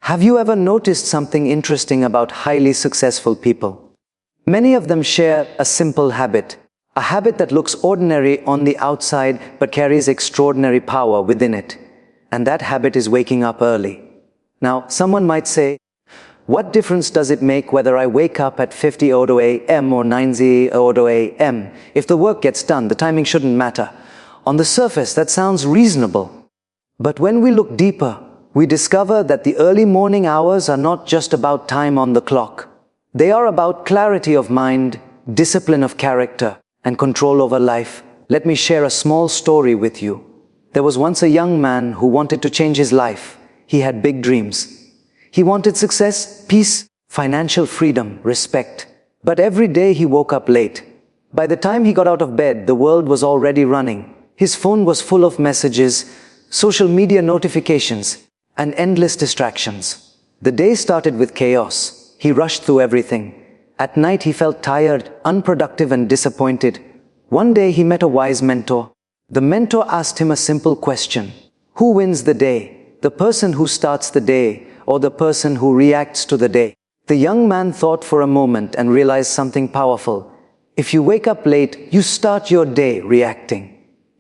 Have you ever noticed something interesting about highly successful people? Many of them share a simple habit, a habit that looks ordinary on the outside but carries extraordinary power within it. And that habit is waking up early. Now, someone might say, what difference does it make whether I wake up at 50:00 a.m. or 90:00 a.m.? If the work gets done, the timing shouldn't matter. On the surface, that sounds reasonable. But when we look deeper, we discover that the early morning hours are not just about time on the clock. They are about clarity of mind, discipline of character, and control over life. Let me share a small story with you. There was once a young man who wanted to change his life. He had big dreams. He wanted success, peace, financial freedom, respect. But every day he woke up late. By the time he got out of bed, the world was already running. His phone was full of messages, social media notifications, and endless distractions. The day started with chaos. He rushed through everything. At night he felt tired, unproductive, and disappointed. One day he met a wise mentor. The mentor asked him a simple question. Who wins the day? The person who starts the day, or the person who reacts to the day? The young man thought for a moment and realized something powerful. If you wake up late, you start your day reacting.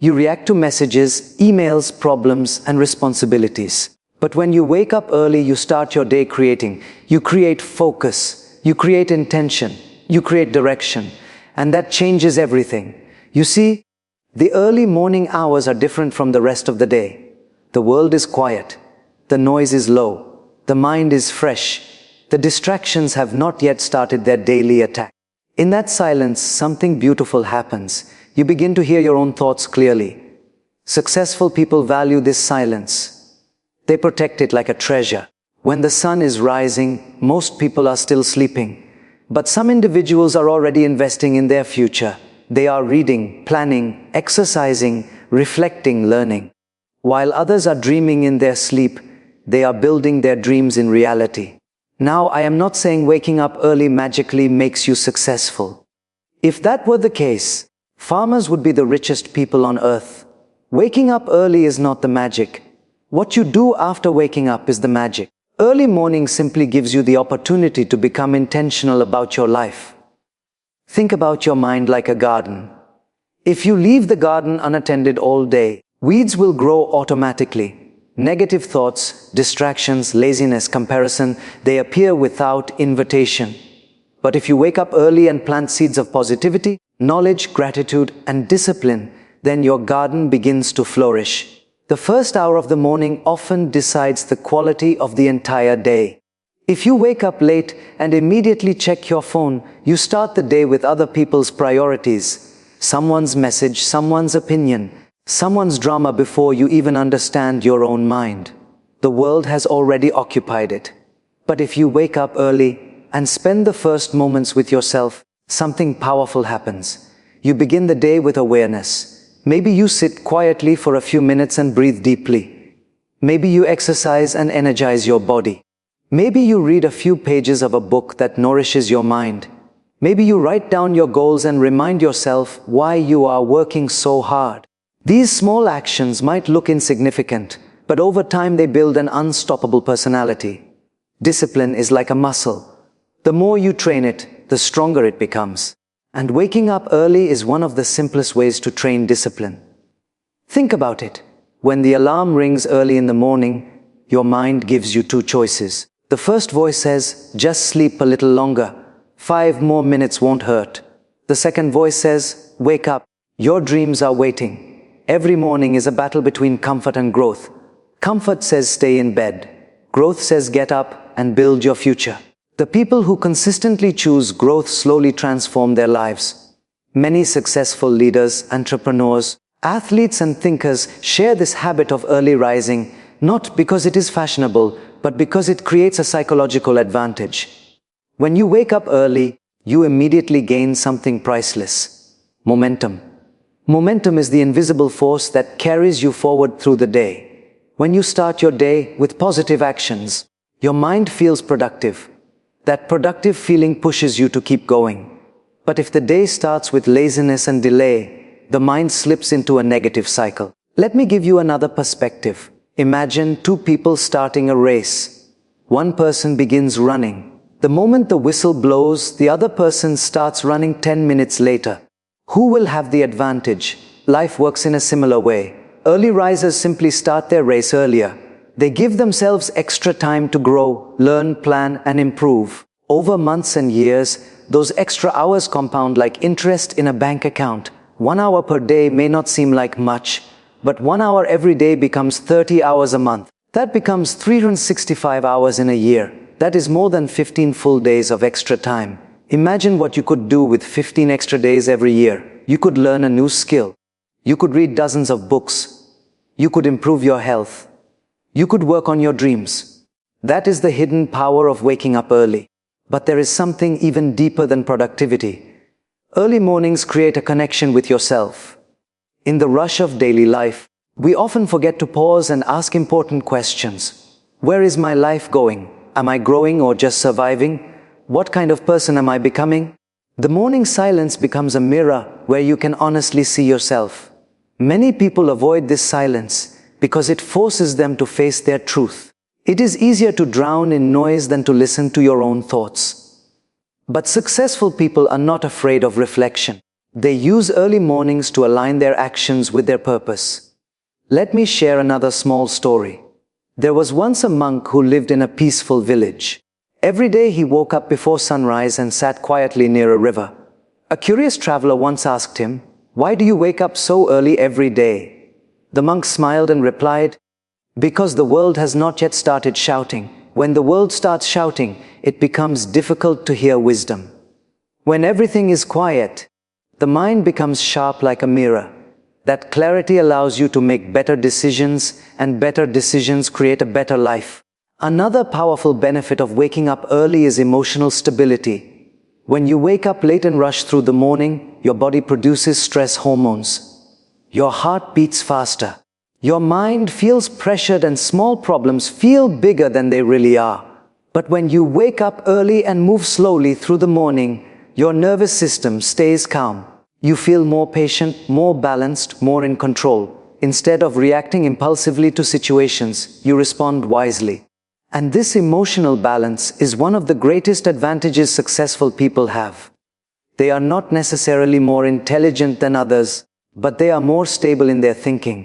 You react to messages, emails, problems, and responsibilities. But when you wake up early, you start your day creating. You create focus, you create intention, you create direction, and that changes everything. You see, the early morning hours are different from the rest of the day. The world is quiet, the noise is low, the mind is fresh, the distractions have not yet started their daily attack. In that silence, something beautiful happens. You begin to hear your own thoughts clearly. Successful people value this silence. They protect it like a treasure. When the sun is rising, most people are still sleeping. But some individuals are already investing in their future. They are reading, planning, exercising, reflecting, learning. While others are dreaming in their sleep, they are building their dreams in reality. Now, I am not saying waking up early magically makes you successful. If that were the case, farmers would be the richest people on earth. Waking up early is not the magic. What you do after waking up is the magic. Early morning simply gives you the opportunity to become intentional about your life. Think about your mind like a garden. If you leave the garden unattended all day, weeds will grow automatically. Negative thoughts, distractions, laziness, comparison, they appear without invitation. But if you wake up early and plant seeds of positivity, knowledge, gratitude, and discipline, then your garden begins to flourish. The first hour of the morning often decides the quality of the entire day. If you wake up late and immediately check your phone, you start the day with other people's priorities. Someone's message, someone's opinion, someone's drama before you even understand your own mind. The world has already occupied it. But if you wake up early and spend the first moments with yourself, something powerful happens. You begin the day with awareness. Maybe you sit quietly for a few minutes and breathe deeply. Maybe you exercise and energize your body. Maybe you read a few pages of a book that nourishes your mind. Maybe you write down your goals and remind yourself why you are working so hard. These small actions might look insignificant, but over time they build an unstoppable personality. Discipline is like a muscle. The more you train it, the stronger it becomes. And waking up early is one of the simplest ways to train discipline. Think about it. When the alarm rings early in the morning, your mind gives you two choices. The first voice says, just sleep a little longer. 5 more minutes won't hurt. The second voice says, wake up. Your dreams are waiting. Every morning is a battle between comfort and growth. Comfort says stay in bed. Growth says get up and build your future. The people who consistently choose growth slowly transform their lives. Many successful leaders, entrepreneurs, athletes, and thinkers share this habit of early rising, not because it is fashionable, but because it creates a psychological advantage. When you wake up early, you immediately gain something priceless: momentum. Momentum is the invisible force that carries you forward through the day. When you start your day with positive actions, your mind feels productive. That productive feeling pushes you to keep going. But if the day starts with laziness and delay, the mind slips into a negative cycle. Let me give you another perspective. Imagine two people starting a race. One person begins running. The moment the whistle blows, the other person starts running 10 minutes later. Who will have the advantage? Life works in a similar way. Early risers simply start their race earlier. They give themselves extra time to grow, learn, plan, and improve. Over months and years, those extra hours compound like interest in a bank account. 1 hour per day may not seem like much, but 1 hour every day becomes 30 hours a month. That becomes 365 hours in a year. That is more than 15 full days of extra time. Imagine what you could do with 15 extra days every year. You could learn a new skill. You could read dozens of books. You could improve your health. You could work on your dreams. That is the hidden power of waking up early. But there is something even deeper than productivity. Early mornings create a connection with yourself. In the rush of daily life, we often forget to pause and ask important questions. Where is my life going? Am I growing or just surviving? What kind of person am I becoming? The morning silence becomes a mirror where you can honestly see yourself. Many people avoid this silence because it forces them to face their truth. It is easier to drown in noise than to listen to your own thoughts. But successful people are not afraid of reflection. They use early mornings to align their actions with their purpose. Let me share another small story. There was once a monk who lived in a peaceful village. Every day he woke up before sunrise and sat quietly near a river. A curious traveler once asked him, "Why do you wake up so early every day?" The monk smiled and replied, "Because the world has not yet started shouting. When the world starts shouting, it becomes difficult to hear wisdom. When everything is quiet, the mind becomes sharp like a mirror. That clarity allows you to make better decisions, and better decisions create a better life." Another powerful benefit of waking up early is emotional stability. When you wake up late and rush through the morning, your body produces stress hormones. Your heart beats faster. Your mind feels pressured and small problems feel bigger than they really are. But when you wake up early and move slowly through the morning, your nervous system stays calm. You feel more patient, more balanced, more in control. Instead of reacting impulsively to situations, you respond wisely. And this emotional balance is one of the greatest advantages successful people have. They are not necessarily more intelligent than others, but they are more stable in their thinking.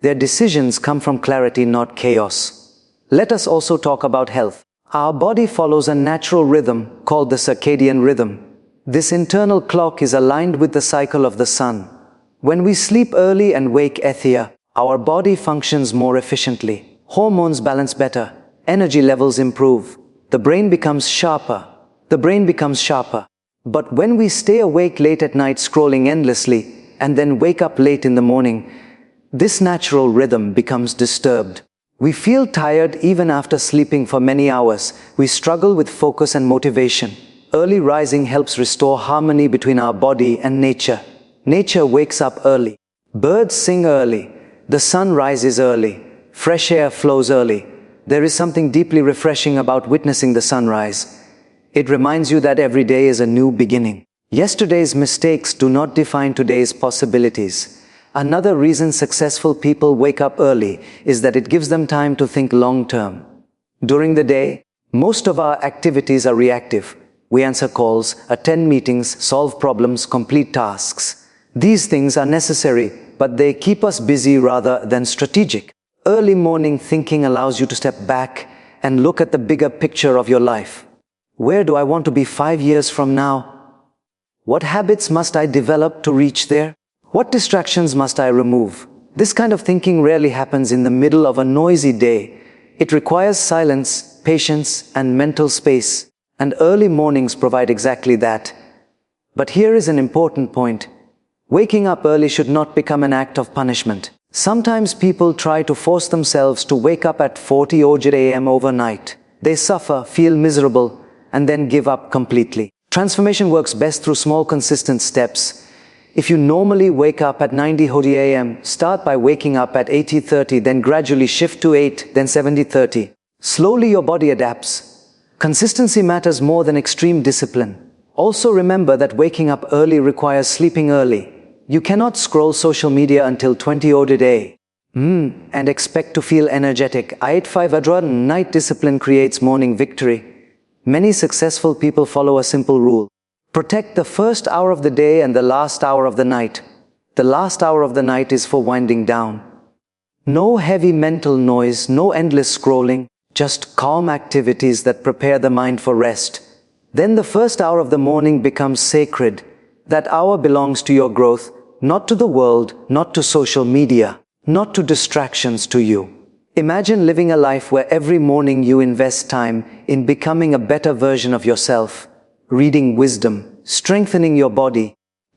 Their decisions come from clarity, not chaos. Let us also talk about health. Our body follows a natural rhythm called the circadian rhythm. This internal clock is aligned with the cycle of the sun. When we sleep early and wake earlier, our body functions more efficiently. Hormones balance better. Energy levels improve. The brain becomes sharper. But when we stay awake late at night scrolling endlessly and then wake up late in the morning, this natural rhythm becomes disturbed. We feel tired even after sleeping for many hours. We struggle with focus and motivation. Early rising helps restore harmony between our body and nature. Nature wakes up early. Birds sing early. The sun rises early. Fresh air flows early. There is something deeply refreshing about witnessing the sunrise. It reminds you that every day is a new beginning. Yesterday's mistakes do not define today's possibilities. Another reason successful people wake up early is that it gives them time to think long-term. During the day, most of our activities are reactive. We answer calls, attend meetings, solve problems, complete tasks. These things are necessary, but they keep us busy rather than strategic. Early morning thinking allows you to step back and look at the bigger picture of your life. Where do I want to be 5 years from now? What habits must I develop to reach there? What distractions must I remove? This kind of thinking rarely happens in the middle of a noisy day. It requires silence, patience, and mental space, and early mornings provide exactly that. But here is an important point. Waking up early should not become an act of punishment. Sometimes people try to force themselves to wake up at 40 a.m. overnight. They suffer, feel miserable, and then give up completely. Transformation works best through small, consistent steps. If you normally wake up at 90 a.m., start by waking up at 80:30, then gradually shift to 8, then 70:30. Slowly your body adapts. Consistency matters more than extreme discipline. Also remember that waking up early requires sleeping early. You cannot scroll social media until 20 a.m. And expect to feel energetic. 8-5 Adra, night discipline creates morning victory. Many successful people follow a simple rule. Protect the first hour of the day and the last hour of the night. The last hour of the night is for winding down. No heavy mental noise, no endless scrolling, just calm activities that prepare the mind for rest. Then the first hour of the morning becomes sacred. That hour belongs to your growth, not to the world, not to social media, not to distractions, to you. Imagine living a life where every morning you invest time in becoming a better version of yourself, reading wisdom, strengthening your body,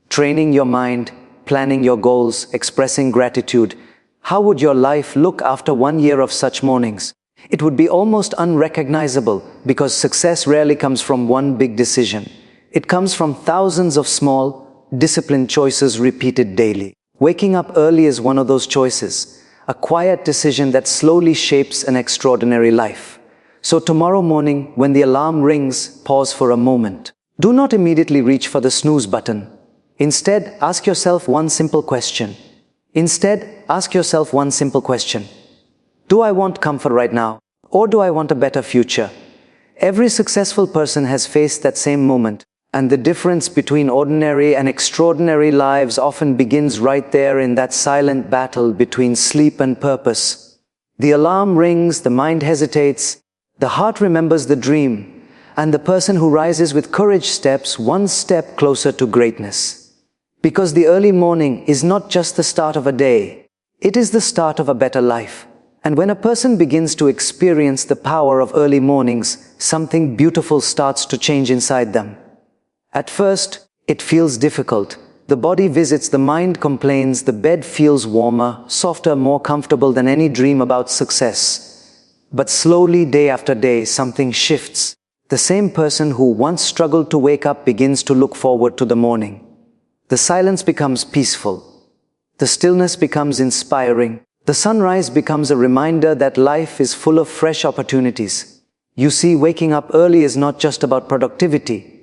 training your mind, planning your goals, expressing gratitude. How would your life look after 1 year of such mornings? It would be almost unrecognizable, because success rarely comes from one big decision. It comes from thousands of small, disciplined choices repeated daily. Waking up early is one of those choices, a quiet decision that slowly shapes an extraordinary life. So tomorrow morning, when the alarm rings, pause for a moment. Do not immediately reach for the snooze button. Instead, ask yourself one simple question. Do I want comfort right now, or do I want a better future? Every successful person has faced that same moment. And the difference between ordinary and extraordinary lives often begins right there, in that silent battle between sleep and purpose. The alarm rings, the mind hesitates, the heart remembers the dream, and the person who rises with courage steps one step closer to greatness. Because the early morning is not just the start of a day, it is the start of a better life. And when a person begins to experience the power of early mornings, something beautiful starts to change inside them. At first, it feels difficult. The body visits, the mind complains, the bed feels warmer, softer, more comfortable than any dream about success. But slowly, day after day, something shifts. The same person who once struggled to wake up begins to look forward to the morning. The silence becomes peaceful. The stillness becomes inspiring. The sunrise becomes a reminder that life is full of fresh opportunities. You see, waking up early is not just about productivity.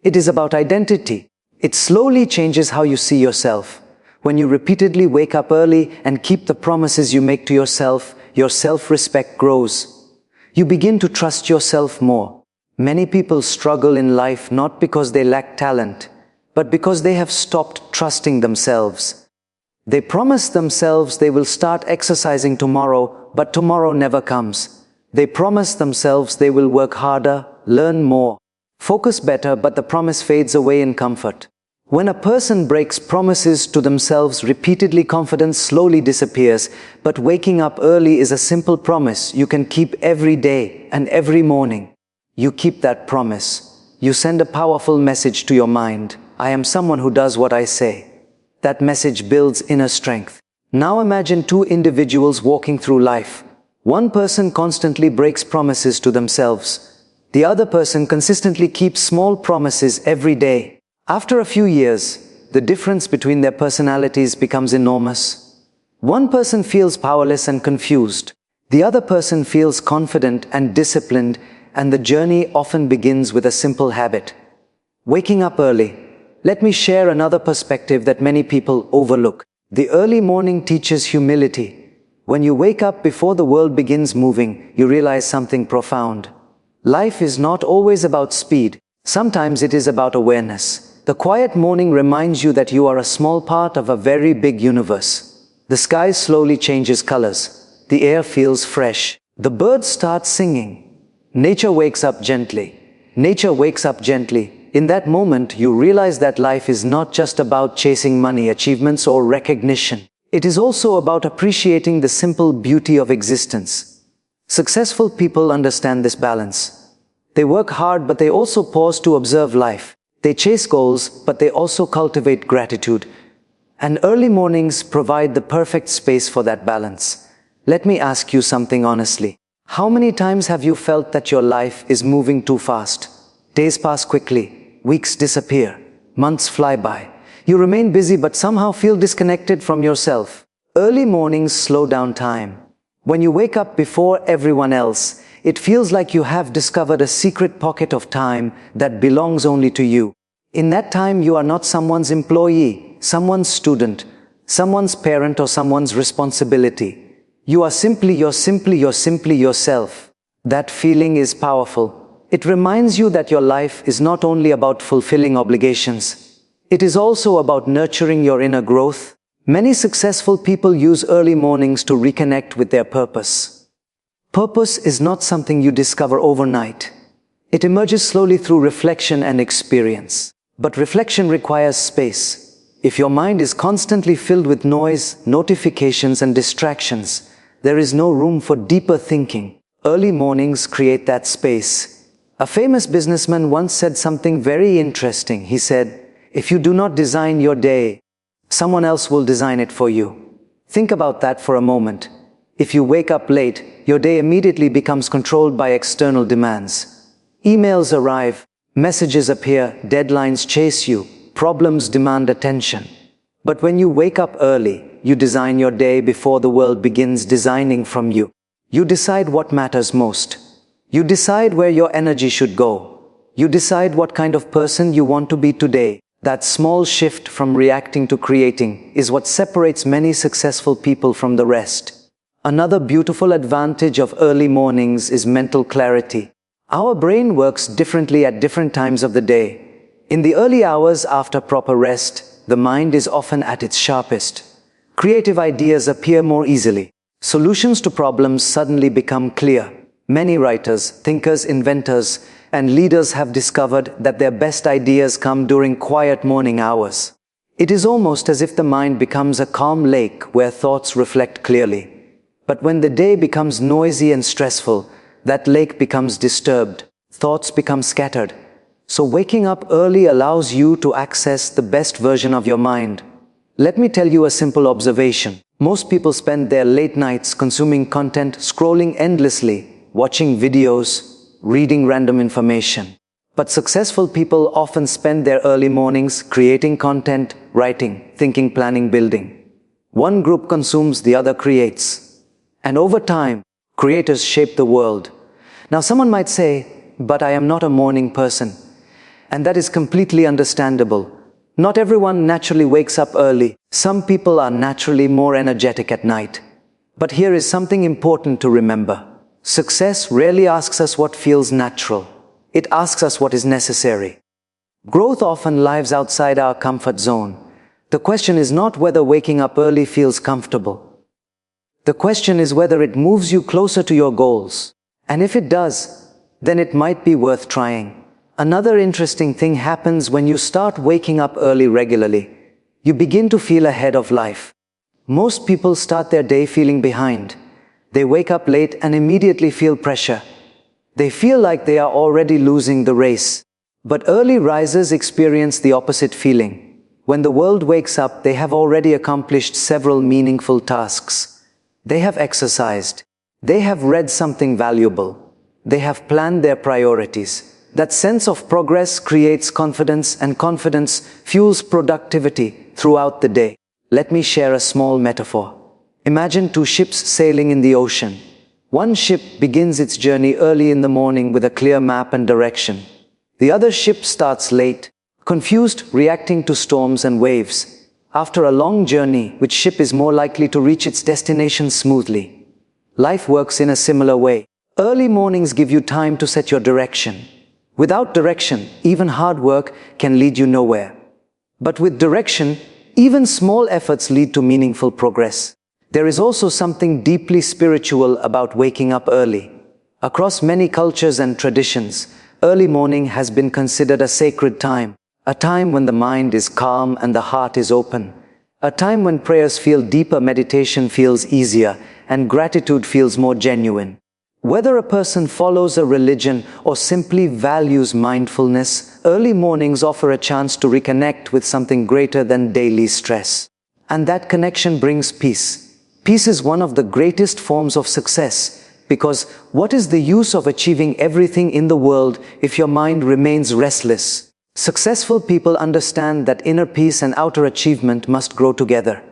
It is about identity. It slowly changes how you see yourself. When you repeatedly wake up early and keep the promises you make to yourself, your self-respect grows. You begin to trust yourself more. Many people struggle in life not because they lack talent, but because they have stopped trusting themselves. They promise themselves they will start exercising tomorrow, but tomorrow never comes. They promise themselves they will work harder, learn more, focus better, but the promise fades away in comfort. When a person breaks promises to themselves repeatedly, confidence slowly disappears. But waking up early is a simple promise you can keep every day and every morning. You keep that promise. You send a powerful message to your mind. I am someone who does what I say. That message builds inner strength. Now imagine two individuals walking through life. One person constantly breaks promises to themselves. The other person consistently keeps small promises every day. After a few years, the difference between their personalities becomes enormous. One person feels powerless and confused. The other person feels confident and disciplined, and the journey often begins with a simple habit. Waking up early. Let me share another perspective that many people overlook. The early morning teaches humility. When you wake up before the world begins moving, you realize something profound. Life is not always about speed. Sometimes it is about awareness. The quiet morning reminds you that you are a small part of a very big universe. The sky slowly changes colors. The air feels fresh. The birds start singing. Nature wakes up gently. In that moment, you realize that life is not just about chasing money, achievements, or recognition. It is also about appreciating the simple beauty of existence. Successful people understand this balance. They work hard, but they also pause to observe life. They chase goals, but they also cultivate gratitude. And early mornings provide the perfect space for that balance. Let me ask you something honestly. How many times have you felt that your life is moving too fast? Days pass quickly, weeks disappear, months fly by. You remain busy but somehow feel disconnected from yourself. Early mornings slow down time. When you wake up before everyone else, it feels like you have discovered a secret pocket of time that belongs only to you. In that time, you are not someone's employee, someone's student, someone's parent, or someone's responsibility. You are simply yourself. That feeling is powerful. It reminds you that your life is not only about fulfilling obligations. It is also about nurturing your inner growth. Many successful people use early mornings to reconnect with their purpose. Purpose is not something you discover overnight. It emerges slowly through reflection and experience. But reflection requires space. If your mind is constantly filled with noise, notifications, and distractions, there is no room for deeper thinking. Early mornings create that space. A famous businessman once said something very interesting. He said, "If you do not design your day, someone else will design it for you." Think about that for a moment. If you wake up late, your day immediately becomes controlled by external demands. Emails arrive, messages appear, deadlines chase you, problems demand attention. But when you wake up early, you design your day before the world begins designing from you. You decide what matters most. You decide where your energy should go. You decide what kind of person you want to be today. That small shift from reacting to creating is what separates many successful people from the rest. Another beautiful advantage of early mornings is mental clarity. Our brain works differently at different times of the day. In the early hours after proper rest, the mind is often at its sharpest. Creative ideas appear more easily. Solutions to problems suddenly become clear. Many writers, thinkers, inventors, and leaders have discovered that their best ideas come during quiet morning hours. It is almost as if the mind becomes a calm lake where thoughts reflect clearly. But when the day becomes noisy and stressful, that lake becomes disturbed, thoughts become scattered. So waking up early allows you to access the best version of your mind. Let me tell you a simple observation. Most people spend their late nights consuming content, scrolling endlessly, watching videos, reading random information. But successful people often spend their early mornings creating content, writing, thinking, planning, building. One group consumes, the other creates. And over time, creators shape the world. Now someone might say, "But I am not a morning person." And that is completely understandable. Not everyone naturally wakes up early. Some people are naturally more energetic at night. But here is something important to remember. Success rarely asks us what feels natural. It asks us what is necessary. Growth often lives outside our comfort zone. The question is not whether waking up early feels comfortable. The question is whether it moves you closer to your goals. And if it does, then it might be worth trying. Another interesting thing happens when you start waking up early regularly. You begin to feel ahead of life. Most people start their day feeling behind. They wake up late and immediately feel pressure. They feel like they are already losing the race. But early risers experience the opposite feeling. When the world wakes up, they have already accomplished several meaningful tasks. They have exercised. They have read something valuable. They have planned their priorities. That sense of progress creates confidence, and confidence fuels productivity throughout the day. Let me share a small metaphor. Imagine two ships sailing in the ocean. One ship begins its journey early in the morning with a clear map and direction. The other ship starts late, confused, reacting to storms and waves. After a long journey, which ship is more likely to reach its destination smoothly? Life works in a similar way. Early mornings give you time to set your direction. Without direction, even hard work can lead you nowhere. But with direction, even small efforts lead to meaningful progress. There is also something deeply spiritual about waking up early. Across many cultures and traditions, early morning has been considered a sacred time, a time when the mind is calm and the heart is open, a time when prayers feel deeper, meditation feels easier, and gratitude feels more genuine. Whether a person follows a religion or simply values mindfulness, early mornings offer a chance to reconnect with something greater than daily stress. And that connection brings peace. Peace is one of the greatest forms of success, because what is the use of achieving everything in the world if your mind remains restless? Successful people understand that inner peace and outer achievement must grow together.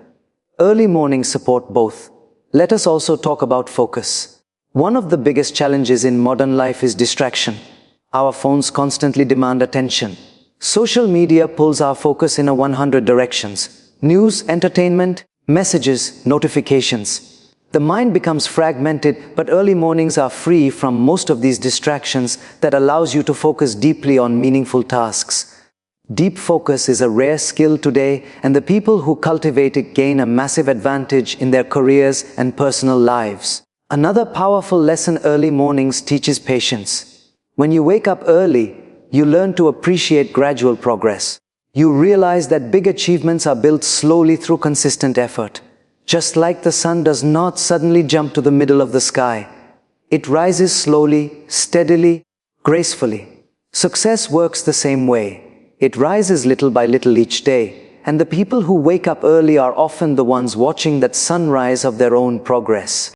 Early mornings support both. Let us also talk about focus. One of the biggest challenges in modern life is distraction. Our phones constantly demand attention. Social media pulls our focus in 100 directions. News, entertainment, messages, notifications. The mind becomes fragmented, but early mornings are free from most of these distractions that allows you to focus deeply on meaningful tasks. Deep focus is a rare skill today, and the people who cultivate it gain a massive advantage in their careers and personal lives. Another powerful lesson early mornings teaches patience. When you wake up early, you learn to appreciate gradual progress. You realize that big achievements are built slowly through consistent effort. Just like the sun does not suddenly jump to the middle of the sky. It rises slowly, steadily, gracefully. Success works the same way. It rises little by little each day, and the people who wake up early are often the ones watching that sunrise of their own progress.